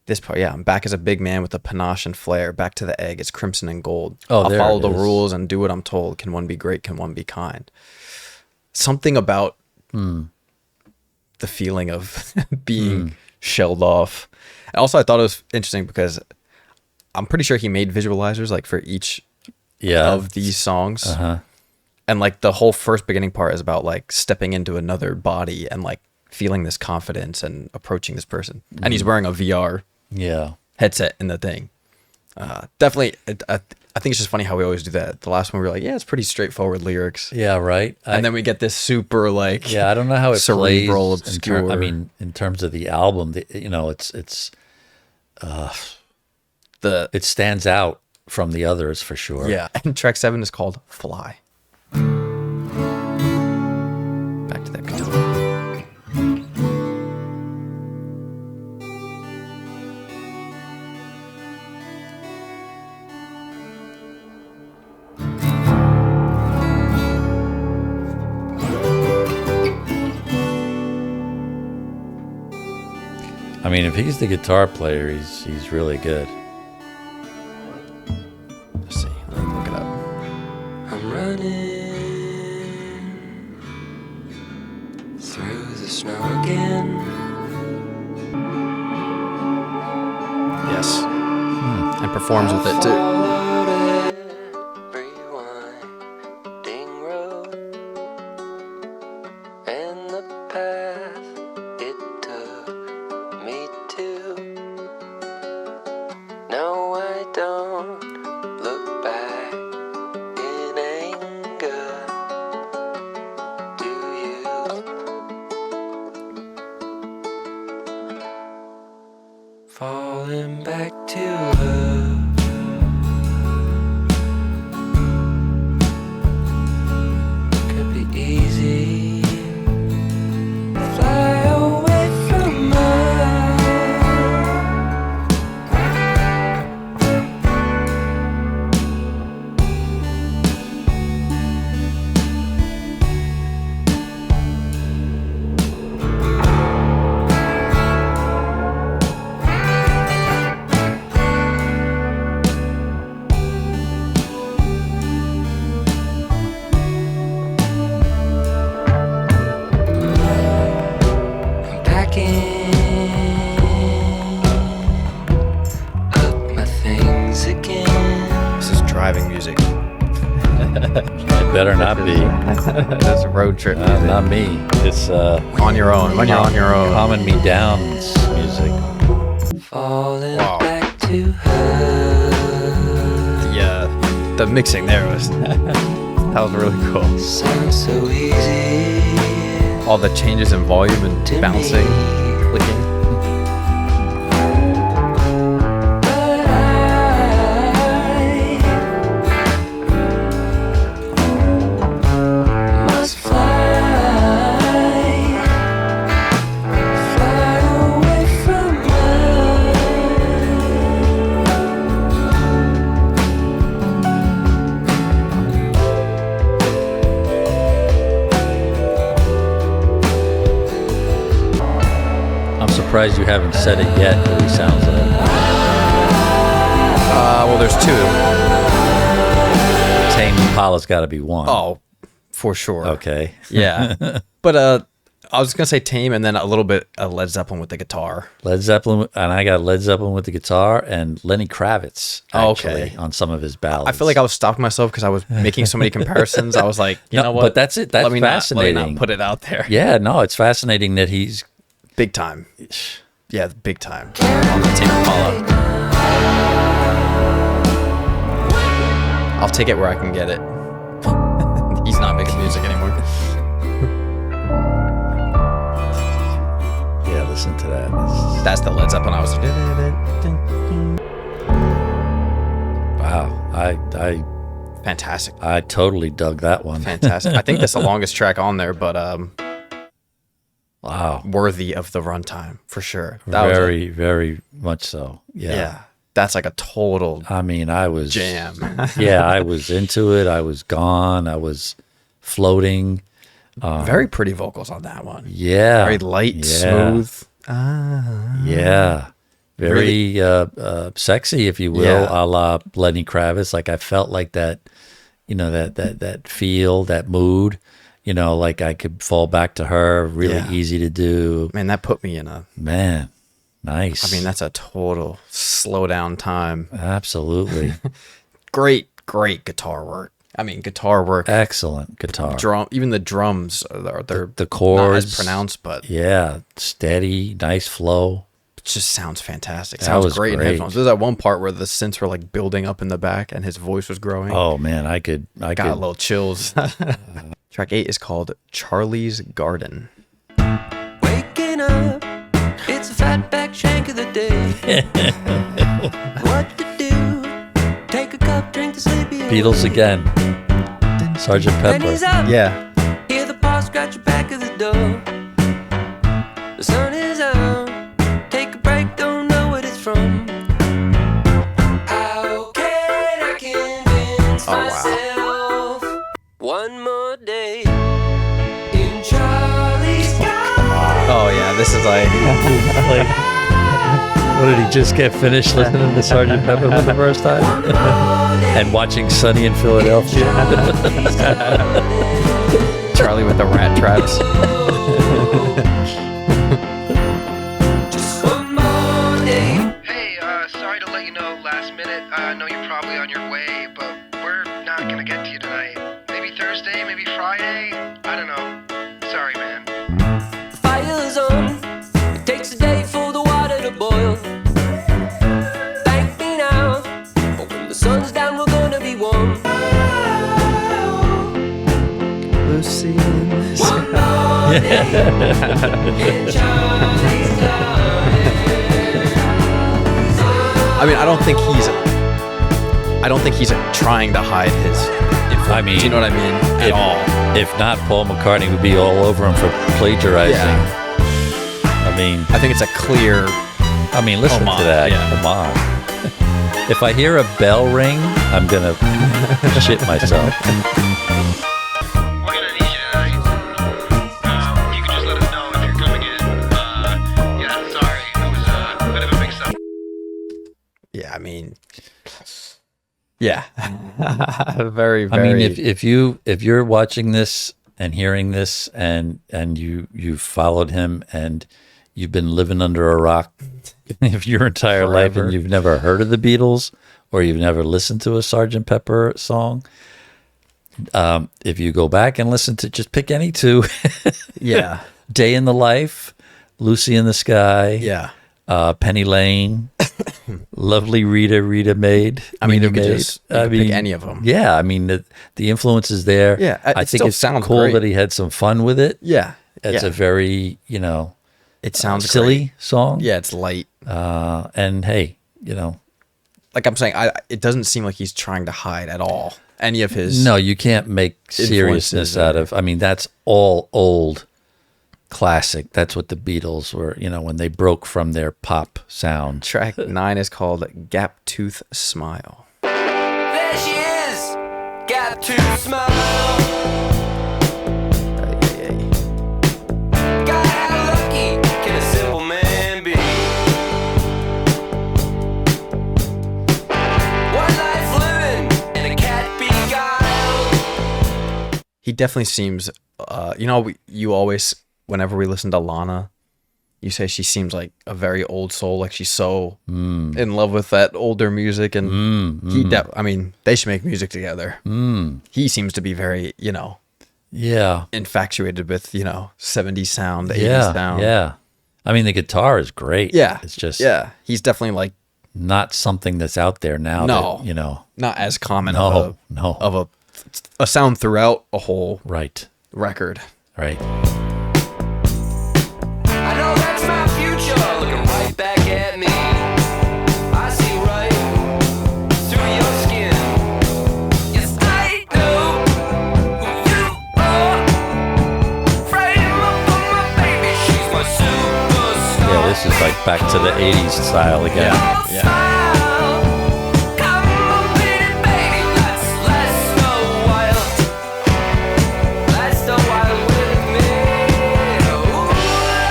Speaker 1: This part, yeah. I'm back as a big man with a panache and flair. Back to the egg. It's crimson and gold.
Speaker 2: Oh,
Speaker 1: I'll
Speaker 2: there
Speaker 1: follow
Speaker 2: it
Speaker 1: the
Speaker 2: is.
Speaker 1: rules and do what I'm told. Can one be great? Can one be kind? Something about the feeling of being shelled off. And also, I thought it was interesting because I'm pretty sure he made visualizers like for each
Speaker 2: Yeah.
Speaker 1: of these songs.
Speaker 2: Uh-huh.
Speaker 1: And like the whole first beginning part is about like stepping into another body and like feeling this confidence and approaching this person. And he's wearing a VR
Speaker 2: Yeah.
Speaker 1: headset in the thing. Definitely, I think it's just funny how we always do that. The last one we were like, yeah, it's pretty straightforward lyrics.
Speaker 2: Yeah, right.
Speaker 1: And then we get this super like
Speaker 2: I don't know how it
Speaker 1: cerebral,
Speaker 2: plays.
Speaker 1: obscure.
Speaker 2: I mean, in terms of the album, it stands out from the others for sure.
Speaker 1: yeah. And track 7 is called Fly. Back to that guitar.
Speaker 2: I mean, if he's the guitar player, he's really good.
Speaker 1: Let's see. Let me look it up.
Speaker 3: I'm running through the snow again.
Speaker 1: Yes. And performs with it too.
Speaker 3: Followed every winding road and the path it took me to. No, I don't look back in anger. Do you? Falling back to her. Could be easy. Fly away from her. I'm packing up my things again.
Speaker 1: This is driving music.
Speaker 2: It better not be.
Speaker 1: That's a road trip music.
Speaker 2: Not me. It's
Speaker 1: On your own. When you're on your own.
Speaker 2: calming me down music.
Speaker 3: Falling
Speaker 1: Wow.
Speaker 3: back to her.
Speaker 1: The mixing there was that was really cool.
Speaker 3: Sounds so easy.
Speaker 1: All the changes in volume and
Speaker 3: To
Speaker 1: bouncing,
Speaker 3: me.
Speaker 1: clicking.
Speaker 3: But I must fly away from her.
Speaker 2: I'm surprised you haven't said it yet, but he sounds like.
Speaker 1: Well, there's two.
Speaker 2: Tame Impala's got to be one.
Speaker 1: Oh, for sure.
Speaker 2: Okay.
Speaker 1: Yeah. But I was gonna say Tame, and then a little bit of Led Zeppelin with the guitar.
Speaker 2: Led Zeppelin, and I got Led Zeppelin with the guitar, and Lenny Kravitz actually
Speaker 1: Okay.
Speaker 2: on some of his ballads.
Speaker 1: I feel like I was stopping myself because I was making so many comparisons. I was like, you
Speaker 2: No,
Speaker 1: know what?
Speaker 2: but that's it. That's
Speaker 1: let me
Speaker 2: fascinating.
Speaker 1: not put it out there.
Speaker 2: Yeah, no, it's fascinating that he's.
Speaker 1: Big time. Yeah, big time. On the Tame Impala. I'll take it where I can get it. He's not making music anymore.
Speaker 2: Yeah, listen to that. It's-
Speaker 1: That's the Led Zeppelin I was.
Speaker 2: wow, I
Speaker 1: Fantastic.
Speaker 2: I totally dug that one.
Speaker 1: Fantastic. I think that's the longest track on there, but
Speaker 2: Wow,
Speaker 1: worthy of the runtime for sure. That was
Speaker 2: very, very much so. Yeah.
Speaker 1: yeah. That's like a total
Speaker 2: I mean, I was
Speaker 1: jam.
Speaker 2: yeah, I was into it. I was gone. I was floating.
Speaker 1: Very pretty vocals on that one.
Speaker 2: Yeah,
Speaker 1: Very light,
Speaker 2: yeah.
Speaker 1: smooth.
Speaker 2: Yeah, very sexy, if you will,
Speaker 1: Yeah.
Speaker 2: a la Lenny Kravitz. Like I felt like that, you know, that feel, that mood. You know, like I could fall back to her. Really
Speaker 1: Yeah.
Speaker 2: easy to do.
Speaker 1: Man, that put me in a.
Speaker 2: Man, nice.
Speaker 1: I mean, that's a total slow down time.
Speaker 2: absolutely.
Speaker 1: Great guitar work. I mean, guitar work,
Speaker 2: Excellent guitar.
Speaker 1: drum, even the drums, they're
Speaker 2: The
Speaker 1: not
Speaker 2: chords.
Speaker 1: as pronounced, but
Speaker 2: Yeah, steady, nice flow.
Speaker 1: it just sounds fantastic.
Speaker 2: That
Speaker 1: Sounds
Speaker 2: was
Speaker 1: great in
Speaker 2: great.
Speaker 1: headphones. There's that one part where the synths were like building up in the back and his voice was growing.
Speaker 2: Oh man, I
Speaker 1: Got a
Speaker 2: could.
Speaker 1: little chills. Track 8 is called Charlie's Garden.
Speaker 3: Waking up, it's a fatback shank of the day. What to do? Take a cup, drink to sleepy.
Speaker 2: Beatles again. Sergeant
Speaker 3: And he's
Speaker 2: Pepper.
Speaker 3: up.
Speaker 1: Yeah.
Speaker 3: Hear the paw scratch the back of the door. The sun is out. Take a break, don't know what it's from. How can I convince
Speaker 1: Oh, wow.
Speaker 3: myself one more day in Charlie's garden?
Speaker 1: Oh, yeah. This is like,
Speaker 2: Like, what did he just get finished listening to Sergeant Pepper for the first time? And watching Sunny in Philadelphia.
Speaker 1: Charlie with the rat traps.
Speaker 3: Just one more day.
Speaker 6: Hey, sorry to let you know last minute. I know you're probably on your way, but we're not gonna get to you tonight. Maybe Thursday, maybe Friday. I don't know. Sorry, man.
Speaker 3: The fire is on. It takes a day for the water to boil. Thank me now. But when the sun's down, we're gonna be warm.
Speaker 1: Lucy in this.
Speaker 3: One more day in Charlie's garden.
Speaker 1: I mean, I don't think he's trying to hide his influence.
Speaker 2: I mean,
Speaker 1: do you know what I mean? At all.
Speaker 2: If not, Paul McCartney would be all over him for plagiarizing.
Speaker 1: Yeah.
Speaker 2: I mean,
Speaker 1: I think it's a clear.
Speaker 2: listen
Speaker 1: Come on,
Speaker 2: to that.
Speaker 1: yeah.
Speaker 2: Come on. If I hear a bell ring, I'm gonna shit myself.
Speaker 6: We're gonna need you tonight. You can just let us know if you're coming in. Yeah, sorry. It was a bit of a mix-up.
Speaker 1: Yeah, I mean, yeah, very, very.
Speaker 2: I mean, if you're watching this and hearing this, and you followed him and you've been living under a rock your entire life
Speaker 1: Forever.
Speaker 2: and you've never heard of the Beatles or you've never listened to a Sgt. Pepper song, if you go back and listen to, just pick any two,
Speaker 1: yeah,
Speaker 2: Day in the Life, Lucy in the Sky,
Speaker 1: yeah.
Speaker 2: Penny Lane, Lovely Rita Maid.
Speaker 1: I mean,
Speaker 2: Rita
Speaker 1: you could
Speaker 2: Maid.
Speaker 1: just pick any of them.
Speaker 2: Yeah, I mean the influence is there.
Speaker 1: Yeah,
Speaker 2: I
Speaker 1: it
Speaker 2: think
Speaker 1: still
Speaker 2: it's
Speaker 1: sounds
Speaker 2: cool
Speaker 1: great.
Speaker 2: that he had some fun with it.
Speaker 1: Yeah,
Speaker 2: It's
Speaker 1: yeah.
Speaker 2: a very
Speaker 1: It sounds
Speaker 2: silly
Speaker 1: great.
Speaker 2: song.
Speaker 1: Yeah, it's light.
Speaker 2: And hey,
Speaker 1: Like I'm saying, it doesn't seem like he's trying to hide at all any of his.
Speaker 2: no, you can't make seriousness
Speaker 1: Influences
Speaker 2: out
Speaker 1: or-
Speaker 2: of. I mean, that's all old classic. That's what the Beatles were. When they broke from their pop sound.
Speaker 1: Track 9 is called Gap Tooth Smile.
Speaker 3: There she is. Got to smile. God, how lucky can a simple man be? One life living and a cat beguiled.
Speaker 1: He definitely seems. You always, whenever we listen to Lana, you say she seems like a very old soul. Like she's so in love with that older music, and I mean, they should make music together. He seems to be very,
Speaker 2: Yeah.
Speaker 1: infatuated with 70s sound, 80s
Speaker 2: Yeah.
Speaker 1: sound.
Speaker 2: Yeah. I mean, the guitar is great.
Speaker 1: Yeah.
Speaker 2: It's just
Speaker 1: Yeah. He's definitely like
Speaker 2: not something that's out there now.
Speaker 1: No.
Speaker 2: That,
Speaker 1: not as common
Speaker 2: No,
Speaker 1: of a sound throughout a whole
Speaker 2: right.
Speaker 1: record.
Speaker 2: Right.
Speaker 3: I know that's my future looking right back at me. I see right through your skin. Yes, I know who you are. Frame up for my baby, she's my superstar.
Speaker 2: Yeah, this is like back to the 80s style again.
Speaker 1: Yeah.
Speaker 3: Smile. Come on, pretty baby, let's last a while. Last a while with me. Ooh la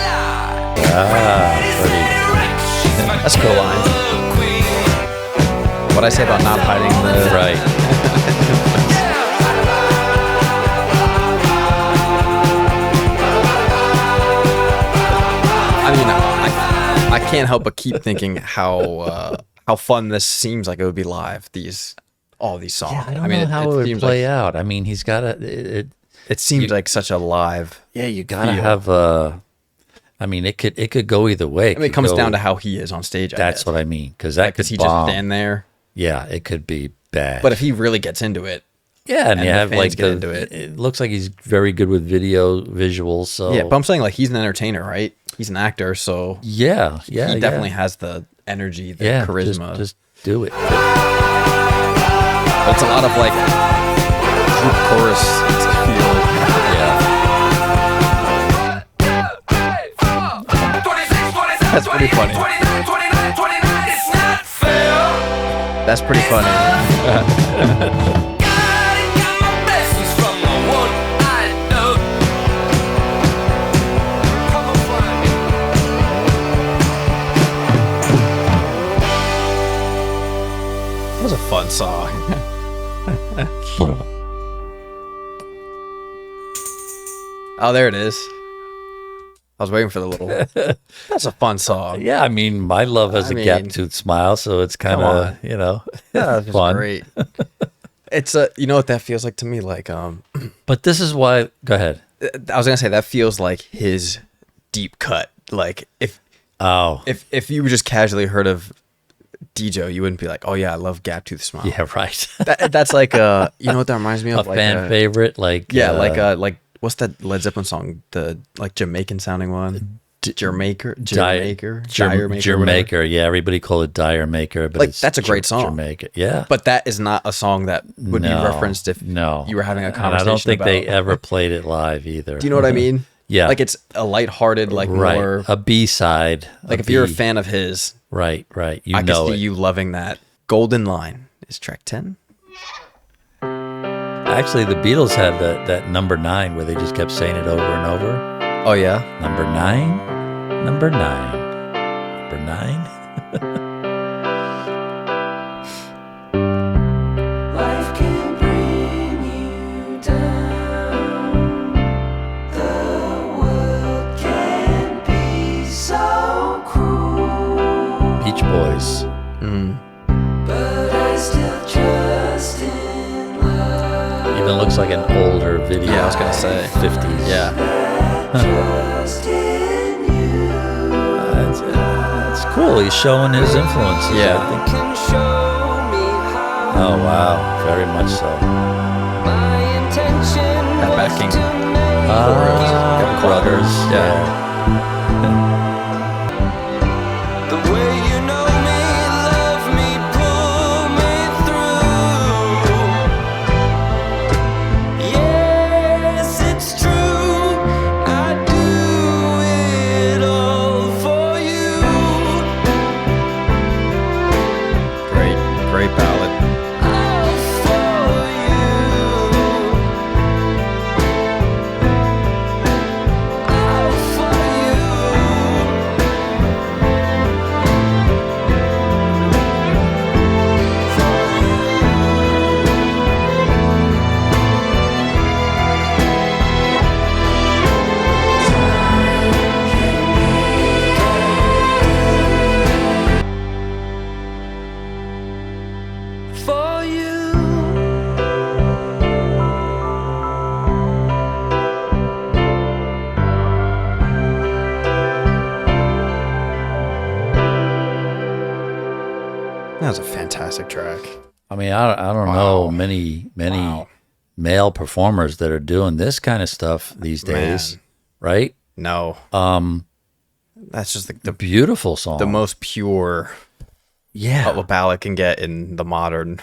Speaker 3: la.
Speaker 2: Pretty.
Speaker 1: That's a cool line. What I say about not hiding the
Speaker 2: Right.
Speaker 1: I mean, I can't help but keep thinking how fun this seems like it would be live. These all these songs.
Speaker 2: Yeah, I don't know how it would
Speaker 1: seems
Speaker 2: play
Speaker 1: like,
Speaker 2: out. I mean, he's got to.
Speaker 1: It seems like such a live.
Speaker 2: Yeah, you gotta
Speaker 1: feel.
Speaker 2: have I mean, it could go either way.
Speaker 1: I mean, it comes down to how he is on stage.
Speaker 2: That's what I mean, because that could
Speaker 1: he
Speaker 2: bomb.
Speaker 1: just stand there.
Speaker 2: Yeah, it could be bad.
Speaker 1: But if he really gets into it,
Speaker 2: yeah, and you
Speaker 1: the
Speaker 2: have
Speaker 1: fans
Speaker 2: like
Speaker 1: get into it.
Speaker 2: It looks like he's very good with visuals. So
Speaker 1: yeah. But I'm saying like he's an entertainer, right? He's an actor, so
Speaker 2: yeah,
Speaker 1: he definitely has the energy, the charisma.
Speaker 2: Just do it.
Speaker 1: But it's a lot of like group chorus feel.
Speaker 2: Yeah.
Speaker 1: That's pretty funny. That's pretty funny. That was a fun song. Oh, there it is. I was waiting for the little. That's a fun song.
Speaker 2: Yeah, I mean, my love has
Speaker 1: I
Speaker 2: a
Speaker 1: mean,
Speaker 2: gap tooth smile, so it's kind
Speaker 1: come
Speaker 2: of
Speaker 1: on. Yeah, it's
Speaker 2: fun.
Speaker 1: great. It's you know what that feels like to me? Like
Speaker 2: But this is why. Go ahead.
Speaker 1: I was gonna say that feels like his deep cut. Like if you just casually heard of DJ, you wouldn't be like, oh yeah, I love gap tooth smile.
Speaker 2: Yeah, right.
Speaker 1: That's like you know what that reminds me
Speaker 2: A
Speaker 1: of? Like
Speaker 2: fan favorite, like
Speaker 1: like what's that Led Zeppelin song? The like Jamaican sounding one. Jamaica.
Speaker 2: Jamaica. Yeah, everybody call it Dire Maker, but
Speaker 1: Like,
Speaker 2: it's
Speaker 1: that's a great song.
Speaker 2: Jamaica. Yeah,
Speaker 1: But that is not a song that would be referenced if you were having a
Speaker 2: And
Speaker 1: conversation.
Speaker 2: I don't think they
Speaker 1: about-
Speaker 2: ever played it live either.
Speaker 1: Do you know what I mean?
Speaker 2: Yeah.
Speaker 1: Like it's a lighthearted, like
Speaker 2: Right,
Speaker 1: more.
Speaker 2: a B side.
Speaker 1: Like if you're a fan of his,
Speaker 2: right, you
Speaker 1: I can
Speaker 2: know
Speaker 1: see
Speaker 2: it.
Speaker 1: you loving that. Golden Line is track 10.
Speaker 2: Actually, the Beatles had that number 9 where they just kept saying it over and over.
Speaker 1: Oh yeah.
Speaker 2: Number 9. Number 9. Number 9.
Speaker 4: Life can bring you down. The world can be so cruel.
Speaker 2: Beach Boys.
Speaker 4: But I still trust in love.
Speaker 2: Even looks like an older video.
Speaker 1: Yeah, I was gonna say
Speaker 2: 50s.
Speaker 1: Yeah.
Speaker 4: Trust in you.
Speaker 2: That's cool. He's showing his influences.
Speaker 1: Yeah.
Speaker 2: I think.
Speaker 4: Can show me how
Speaker 2: Oh wow, very much so.
Speaker 4: my intention
Speaker 1: That
Speaker 4: was
Speaker 1: backing
Speaker 4: to make
Speaker 2: Brothers.
Speaker 1: Yeah.
Speaker 4: the way you know me, love me, pull me through. Yes, it's true. I do it all for you.
Speaker 1: Great ballad.
Speaker 4: All for you. All for you. For you.
Speaker 1: That was a fantastic track.
Speaker 2: I mean, I don't know many male performers that are doing this kind of stuff these days,
Speaker 1: Man.
Speaker 2: right?
Speaker 1: No. That's just like the
Speaker 2: Beautiful song.
Speaker 1: most pure
Speaker 2: yeah,
Speaker 1: a ballad can get in the modern.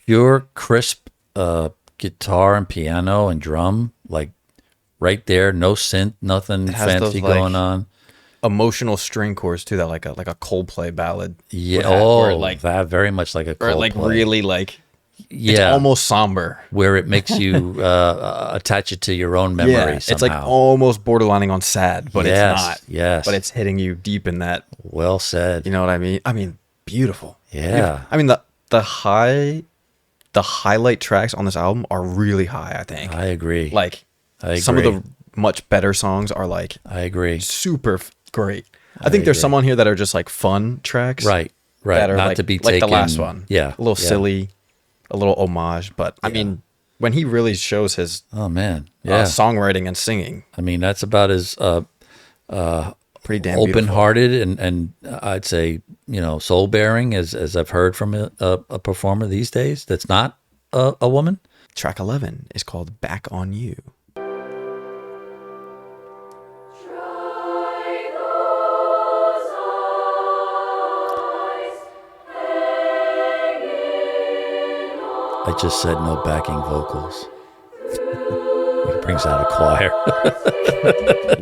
Speaker 2: pure, crisp guitar and piano and drum, like right there, no synth, nothing
Speaker 1: has those,
Speaker 2: fancy
Speaker 1: like,
Speaker 2: going on.
Speaker 1: Emotional string chords too, that like a Coldplay ballad.
Speaker 2: Yeah,
Speaker 1: would have, where it, like
Speaker 2: that very much like a
Speaker 1: or it, like
Speaker 2: Coldplay.
Speaker 1: really like
Speaker 2: yeah,
Speaker 1: it's almost somber.
Speaker 2: where it makes you attach it to your own memory.
Speaker 1: Yeah, it's like
Speaker 2: somehow.
Speaker 1: almost borderlining on sad, but
Speaker 2: Yes,
Speaker 1: it's not.
Speaker 2: yes.
Speaker 1: but it's hitting you deep in that.
Speaker 2: Well said.
Speaker 1: You know what I mean? I mean, beautiful.
Speaker 2: Yeah.
Speaker 1: I mean the highlight tracks on this album are really high. I think.
Speaker 2: I agree.
Speaker 1: Like
Speaker 2: I
Speaker 1: some of
Speaker 2: agree.
Speaker 1: the much better songs are like
Speaker 2: I agree.
Speaker 1: super great. I think there's some on here that are just like fun tracks.
Speaker 2: Right.
Speaker 1: That are
Speaker 2: Not
Speaker 1: like,
Speaker 2: to be
Speaker 1: like
Speaker 2: taken.
Speaker 1: the last one.
Speaker 2: Yeah.
Speaker 1: A little
Speaker 2: yeah.
Speaker 1: silly. a little homage. But I mean, when he really shows his
Speaker 2: Oh man, yeah.
Speaker 1: songwriting and singing,
Speaker 2: I mean, that's about as
Speaker 1: pretty damn
Speaker 2: open-hearted and I'd say, you know, soul-bearing as I've heard from a performer these days. That's not a woman.
Speaker 1: Track 11 is called "Back on You."
Speaker 2: I just said no backing vocals. He brings out a choir.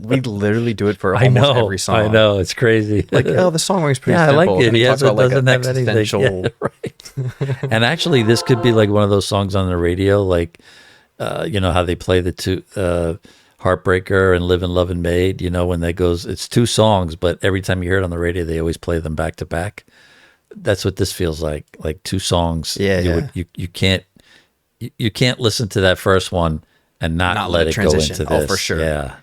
Speaker 1: We literally do it for
Speaker 2: I
Speaker 1: almost
Speaker 2: know.
Speaker 1: every song.
Speaker 2: I know. It's crazy.
Speaker 1: Like, oh, the songwriting's pretty
Speaker 2: yeah, I
Speaker 1: simple.
Speaker 2: like it.
Speaker 1: And he
Speaker 2: Yes,
Speaker 1: talks about
Speaker 2: it
Speaker 1: like
Speaker 2: doesn't
Speaker 1: an
Speaker 2: have anything.
Speaker 1: existential.
Speaker 2: Yeah, right. And actually, this could be like one of those songs on the radio, like, you know, how they play the two Heartbreaker and Live and Love and Made, you know, when that goes, it's two songs, but every time you hear it on the radio, they always play them back to back. That's what this feels like two songs.
Speaker 1: Yeah,
Speaker 2: You can't listen to that first one and not let it go
Speaker 1: transition.
Speaker 2: into this.
Speaker 1: Oh, for sure.
Speaker 2: Yeah.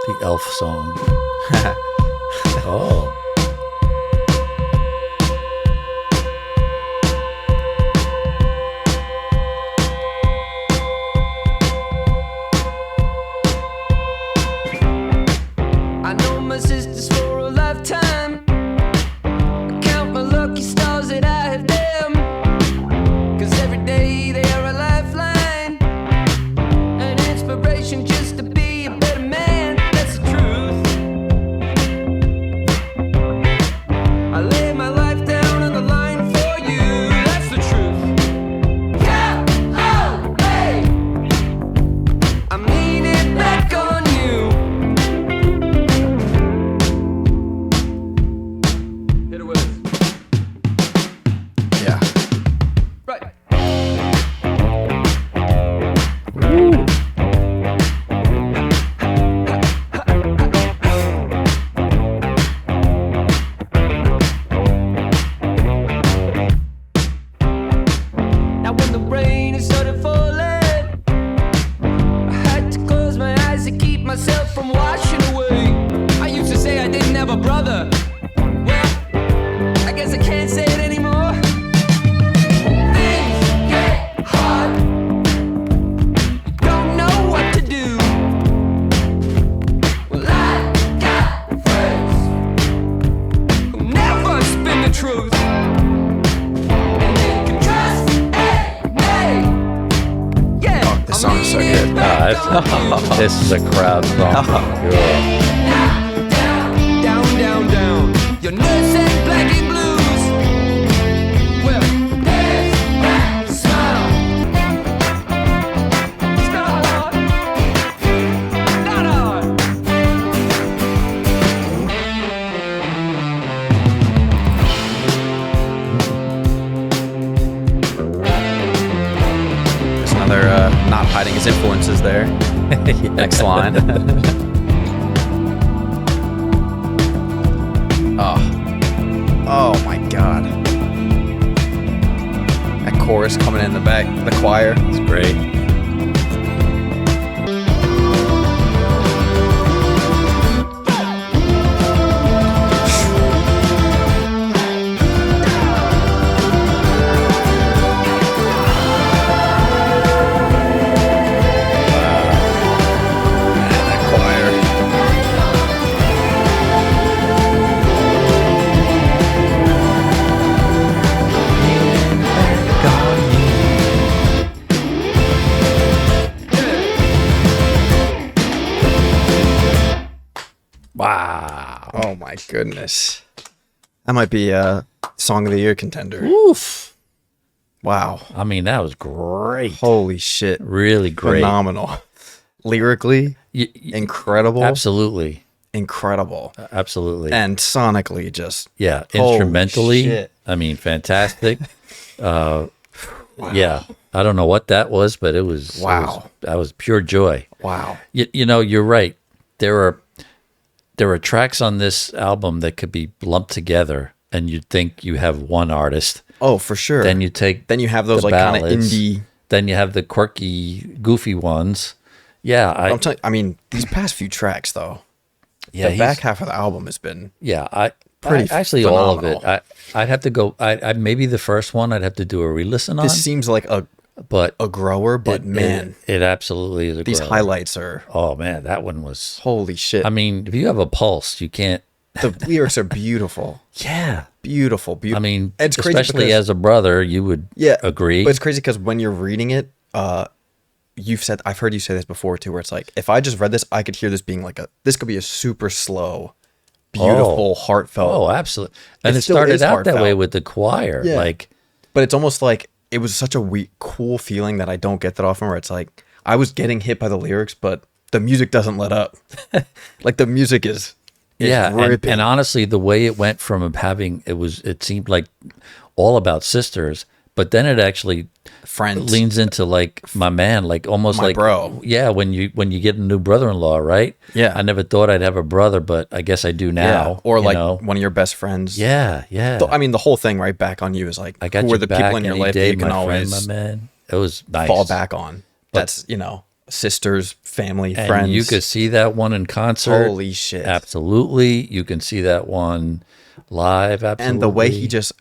Speaker 2: The Elf song. Oh.
Speaker 3: I know my sisters for a lifetime. I count my lucky stars that I have them. 'Cause every day they are a lifeline, an inspiration just to be a better man. That's the truth. I lay my life down on the line for you. That's the truth. Yeah, oh, hey. I mean it back on you. Hit it with it.
Speaker 1: Yeah.
Speaker 3: Right. Now when the rain has started falling, I had to close my eyes to keep myself from washing away. I used to say I didn't have a brother. Well, I guess I can't say it anymore. Things get hard. Don't know what to do. Well, I got friends who never spin the truth. And they can trust in me. Yeah,
Speaker 1: Oh, this song is so
Speaker 3: I mean
Speaker 1: good.
Speaker 3: it back on you.
Speaker 2: This is a crowd song. Yeah.
Speaker 3: Down, down, down. Your nerves and black and blues. Well, there's that smile. It's not hard. Not hard.
Speaker 1: There's another not hiding his influences there. Next line. Oh my god. That chorus coming in the back, the choir.
Speaker 2: It's great.
Speaker 1: That choir.
Speaker 2: Wow.
Speaker 1: Oh my goodness. That might be a Song of the Year contender.
Speaker 2: Oof.
Speaker 1: Wow.
Speaker 2: I mean, that was great.
Speaker 1: Holy shit.
Speaker 2: Really great.
Speaker 1: Phenomenal. Lyrically, incredible.
Speaker 2: Absolutely.
Speaker 1: Incredible.
Speaker 2: Absolutely.
Speaker 1: And sonically, just
Speaker 2: Yeah,
Speaker 1: Holy
Speaker 2: instrumentally,
Speaker 1: shit.
Speaker 2: I mean, fantastic. Yeah, I don't know what that was, but it was
Speaker 1: Wow.
Speaker 2: that was pure joy.
Speaker 1: wow.
Speaker 2: You know, you're right. There are tracks on this album that could be lumped together, and you'd think you have one artist.
Speaker 1: Oh, for sure.
Speaker 2: Then you take
Speaker 1: Then you have those
Speaker 2: the
Speaker 1: like kind of
Speaker 2: ballads,
Speaker 1: indie
Speaker 2: then you have the quirky, goofy ones. Yeah,
Speaker 1: I'm telling you, I mean, these past few tracks though,
Speaker 2: yeah,
Speaker 1: the back half of the album has been
Speaker 2: pretty actually all of it.
Speaker 1: phenomenal.
Speaker 2: I'd have to go. I maybe the first one I'd have to do a re-listen on.
Speaker 1: This seems like a
Speaker 2: but
Speaker 1: grower, but man,
Speaker 2: it absolutely is a
Speaker 1: these
Speaker 2: grower.
Speaker 1: highlights are
Speaker 2: Oh man, that one was.
Speaker 1: holy shit.
Speaker 2: I mean, if you have a pulse, you can't.
Speaker 1: The lyrics are beautiful,
Speaker 2: Yeah,
Speaker 1: beautiful.
Speaker 2: I mean,
Speaker 1: it's crazy
Speaker 2: especially
Speaker 1: because-
Speaker 2: as a brother, you would agree.
Speaker 1: But it's crazy because when you're reading it, I've heard you say this before too, where it's like, if I just read this, I could hear this being like this could be a super slow, beautiful, heartfelt.
Speaker 2: Oh, absolutely. And it
Speaker 1: still
Speaker 2: started
Speaker 1: is
Speaker 2: out that way
Speaker 1: heartfelt.
Speaker 2: with the choir.
Speaker 1: Yeah.
Speaker 2: Like,
Speaker 1: But it's almost like it was such a cool feeling that I don't get that often, where it's like I was getting hit by the lyrics, but the music doesn't let up. Like the music is
Speaker 2: yeah.
Speaker 1: ripping.
Speaker 2: And honestly, the way it went from having, it seemed like all about sisters, but then it actually
Speaker 1: friends.
Speaker 2: leans into like my man, like almost
Speaker 1: My
Speaker 2: like
Speaker 1: bro.
Speaker 2: Yeah, when you get a new brother-in-law, right?
Speaker 1: Yeah.
Speaker 2: I never thought I'd have a brother, but I guess I do now.
Speaker 1: Or
Speaker 2: you
Speaker 1: like
Speaker 2: know?
Speaker 1: one of your best friends.
Speaker 2: Yeah.
Speaker 1: I mean, the whole thing right back on you is like,
Speaker 2: I got
Speaker 1: who
Speaker 2: you
Speaker 1: are the
Speaker 2: back
Speaker 1: people in your
Speaker 2: any
Speaker 1: life
Speaker 2: day,
Speaker 1: that you can
Speaker 2: my
Speaker 1: always
Speaker 2: friend, my man. It was nice.
Speaker 1: fall back on. That's, sisters, family,
Speaker 2: And
Speaker 1: friends.
Speaker 2: you could see that one in concert.
Speaker 1: Holy shit.
Speaker 2: Absolutely. You can see that one live. Absolutely.
Speaker 1: And the way he just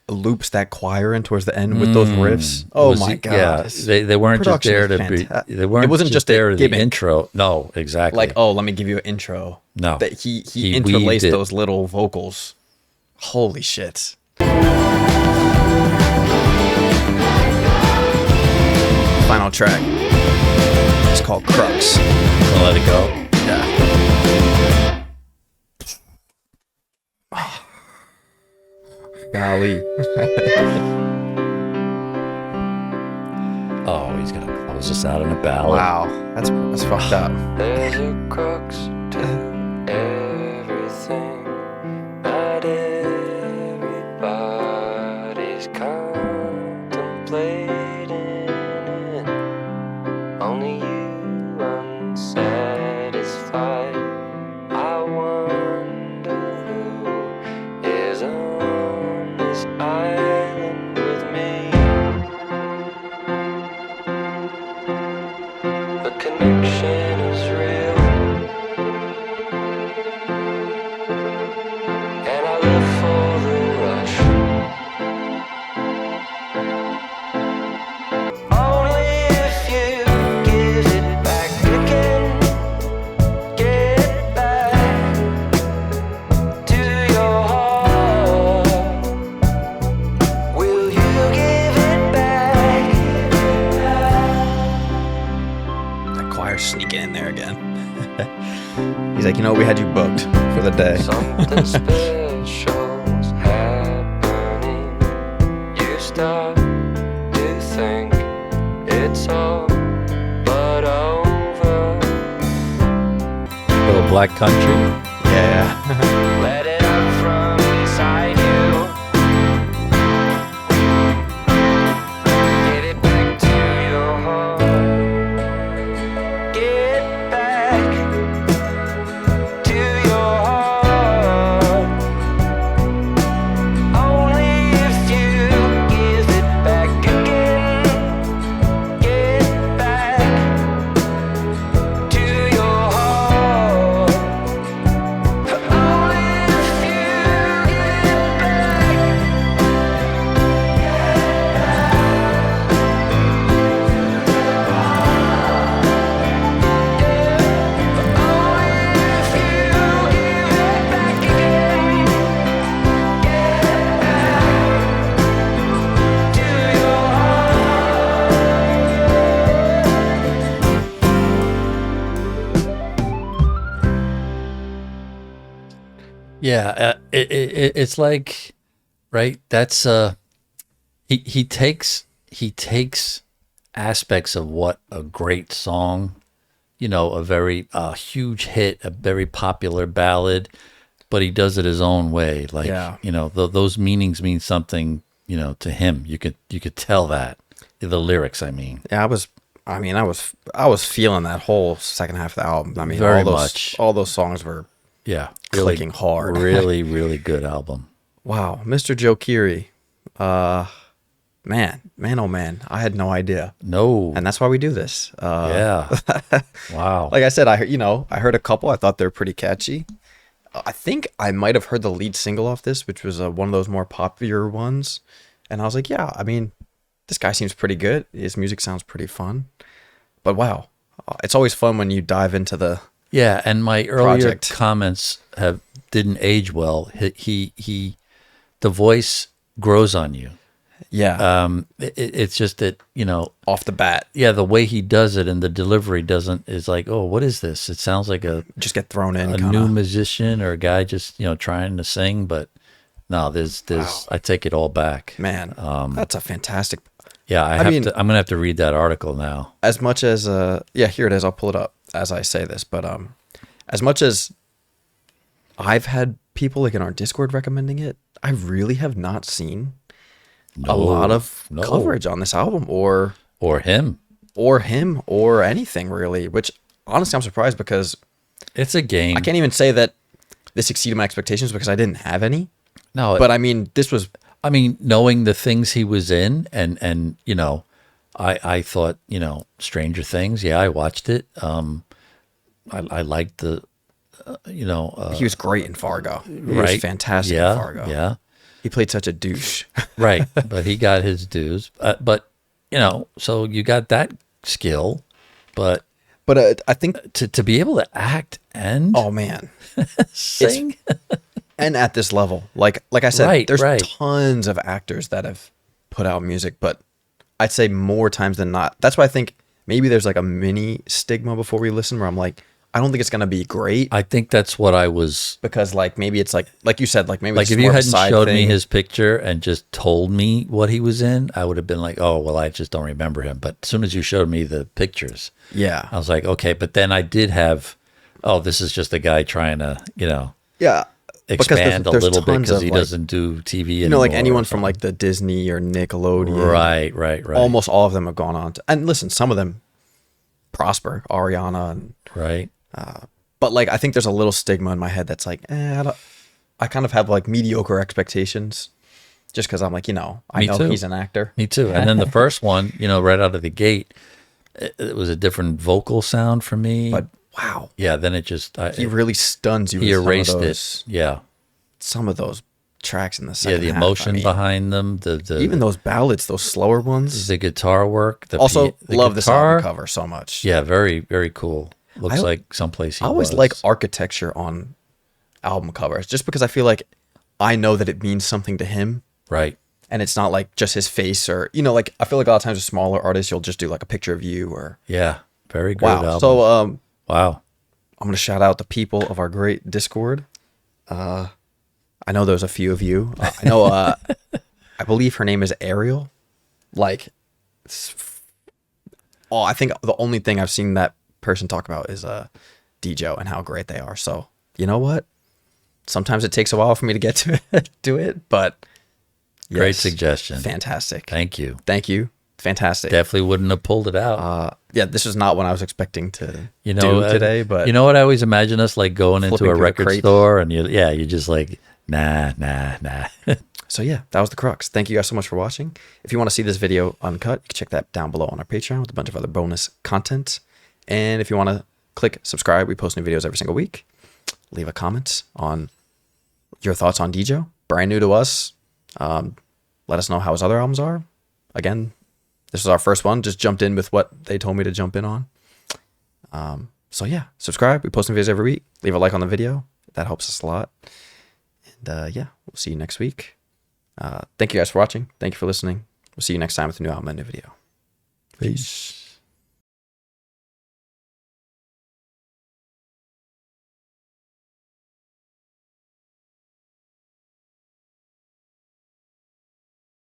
Speaker 1: loops that choir in towards the end with those riffs. Oh my god.
Speaker 2: Yeah, they weren't just
Speaker 1: Production
Speaker 2: there
Speaker 1: is
Speaker 2: to be.
Speaker 1: fantastic.
Speaker 2: They weren't.
Speaker 1: It wasn't just a
Speaker 2: there to the
Speaker 1: gimmick.
Speaker 2: intro. No, exactly.
Speaker 1: Like, oh, let me give you an intro.
Speaker 2: No.
Speaker 1: That he
Speaker 2: He
Speaker 1: interlaced
Speaker 2: weaved it.
Speaker 1: those little vocals. Holy shit. Final track. It's called Crux.
Speaker 2: I'll let it go.
Speaker 1: Yeah. Golly.
Speaker 2: Oh, he's gonna close us out in a ballad.
Speaker 1: Wow. That's fucked up.
Speaker 3: There's a crux to everything. Not everybody's contemplating it. Only you unsatisfied. I wonder who is on this island with me. The connection is real, and I live for the rush. Only if you give it back again, get back to your heart. Will you give it back?
Speaker 1: That choir's sneaking in there again. He's like, we had you booked for the day.
Speaker 3: Something special's happening. You start to think it's all but over.
Speaker 2: Little Black Country.
Speaker 1: Yeah.
Speaker 3: Let it out from inside you. Get it back to your heart. Get back to your heart. Only if you give it back again. Get back to your heart. Only if you get back. Only if you give it back again. Get back to your
Speaker 2: Yeah, it's like, right? That's he takes aspects of what a great song, a very huge hit, a very popular ballad, but he does it his own way. Like,
Speaker 1: Yeah.
Speaker 2: Those meanings mean something, to him. You could tell that the lyrics. I mean,
Speaker 1: Yeah, I was feeling that whole second half of the album. I mean,
Speaker 2: Very
Speaker 1: all those,
Speaker 2: much.
Speaker 1: all those songs were
Speaker 2: yeah,
Speaker 1: clicking hard.
Speaker 2: Really, really good album.
Speaker 1: Wow, Mr. Joe Keery. oh man, I had no idea.
Speaker 2: No.
Speaker 1: And that's why we do this.
Speaker 2: Yeah. Wow.
Speaker 1: Like I said, I heard a couple. I thought they're pretty catchy. I think I might have heard the lead single off this, which was one of those more popular ones. And I was like, yeah, I mean, this guy seems pretty good. His music sounds pretty fun. But wow, it's always fun when you dive into the
Speaker 2: Yeah, and my earlier
Speaker 1: project.
Speaker 2: comments didn't age well. He the voice grows on you. It's just that,
Speaker 1: off the bat,
Speaker 2: yeah, the way he does it and the delivery is like, oh, what is this? It sounds like a
Speaker 1: just get thrown in.
Speaker 2: new musician or a guy just trying to sing, but no, there's I take it all back.
Speaker 1: Man, that's a fantastic.
Speaker 2: Yeah, I'm gonna have to read that article now.
Speaker 1: As much as here it is. I'll pull it up as I say this, but as much as I've had people like in our Discord recommending it, I really have not seen a lot of coverage on this album or
Speaker 2: him
Speaker 1: or anything really, which honestly I'm surprised because
Speaker 2: it's a game.
Speaker 1: I can't even say that this exceeded my expectations because I didn't have any.
Speaker 2: No,
Speaker 1: but I mean, this was,
Speaker 2: knowing the things he was in and I thought, Stranger Things. Yeah, I watched it. I liked the,
Speaker 1: he was great in Fargo. He
Speaker 2: right?
Speaker 1: was fantastic
Speaker 2: Yeah,
Speaker 1: in Fargo.
Speaker 2: yeah.
Speaker 1: He played such a douche.
Speaker 2: Right, but he got his dues. But so you got that skill, but
Speaker 1: I think
Speaker 2: to be able to act and
Speaker 1: oh man,
Speaker 2: sing,
Speaker 1: and at this level, like I said, there's
Speaker 2: right.
Speaker 1: tons of actors that have put out music, but I'd say more times than not. That's why I think maybe there's like a mini stigma before we listen, where I'm like, I don't think it's gonna be great.
Speaker 2: I think that's what I was,
Speaker 1: because like maybe it's like you said, like maybe
Speaker 2: like
Speaker 1: it's
Speaker 2: if
Speaker 1: more
Speaker 2: you
Speaker 1: of a
Speaker 2: hadn't
Speaker 1: side
Speaker 2: showed me
Speaker 1: thing.
Speaker 2: his picture and just told me what he was in, I would have been like, oh well, I just don't remember him. But as soon as you showed me the pictures,
Speaker 1: Yeah,
Speaker 2: I was like, okay. But then I did have, oh, this is just a guy trying to,
Speaker 1: yeah,
Speaker 2: expand
Speaker 1: because
Speaker 2: a little bit
Speaker 1: tons
Speaker 2: because
Speaker 1: of,
Speaker 2: he
Speaker 1: like,
Speaker 2: doesn't do TV
Speaker 1: you know, like
Speaker 2: anymore
Speaker 1: anyone
Speaker 2: or
Speaker 1: from like the Disney or Nickelodeon,
Speaker 2: right.
Speaker 1: Almost all of them have gone on to, and listen, some of them prosper, Ariana, and
Speaker 2: right.
Speaker 1: but like I think there's a little stigma in my head that's like, I kind of have like mediocre expectations, just because I'm like, I
Speaker 2: Me
Speaker 1: know
Speaker 2: too.
Speaker 1: he's an actor.
Speaker 2: Me too. And then the first one, right out of the gate, it was a different vocal sound for me.
Speaker 1: But wow,
Speaker 2: yeah, then it just
Speaker 1: he really stuns you.
Speaker 2: he
Speaker 1: with some of
Speaker 2: erased
Speaker 1: those,
Speaker 2: it. Yeah,
Speaker 1: some of those tracks in the
Speaker 2: yeah,
Speaker 1: second
Speaker 2: the
Speaker 1: half,
Speaker 2: emotion behind them, the
Speaker 1: even those ballads, those slower ones.
Speaker 2: the guitar work.
Speaker 1: Also,
Speaker 2: the
Speaker 1: love this
Speaker 2: guitar,
Speaker 1: album cover so much.
Speaker 2: Yeah, very very cool. Looks
Speaker 1: I-
Speaker 2: like someplace he
Speaker 1: I always
Speaker 2: was.
Speaker 1: like architecture on album covers, just because I feel like I know that it means something to him.
Speaker 2: right.
Speaker 1: And it's not like just his face, or like I feel like a lot of times with smaller artists, you'll just do like a picture of you or
Speaker 2: Yeah, very good
Speaker 1: wow.
Speaker 2: album.
Speaker 1: So
Speaker 2: wow.
Speaker 1: I'm gonna shout out the people of our great Discord. I know there's a few of you. I know. I believe her name is Ariel. Like, I think the only thing I've seen that person talk about is DJ and how great they are. So you know what? Sometimes it takes a while for me to get to it, but
Speaker 2: Great
Speaker 1: yes,
Speaker 2: suggestion.
Speaker 1: fantastic.
Speaker 2: Thank you.
Speaker 1: Thank you. Fantastic.
Speaker 2: Definitely wouldn't have pulled it out.
Speaker 1: Yeah, this is not what I was expecting to
Speaker 2: do
Speaker 1: do today, but
Speaker 2: you know what I always imagine us like going into
Speaker 1: Flipping
Speaker 2: a
Speaker 1: through the
Speaker 2: record
Speaker 1: crates.
Speaker 2: store and you're just like nah.
Speaker 1: So yeah, that was the Crux. Thank you guys so much for watching. If you want to see this video uncut, you can check that down below on our Patreon with a bunch of other bonus content. And if you want to click subscribe, we post new videos every single week. Leave a comment on your thoughts on DJ. Brand new to us. Let us know how his other albums are. Again, this was our first one. Just jumped in with what they told me to jump in on. So yeah, subscribe. We post new videos every week. Leave a like on the video. That helps us a lot. And yeah, we'll see you next week. Thank you guys for watching. Thank you for listening. We'll see you next time with a new album and a new video.
Speaker 2: Peace.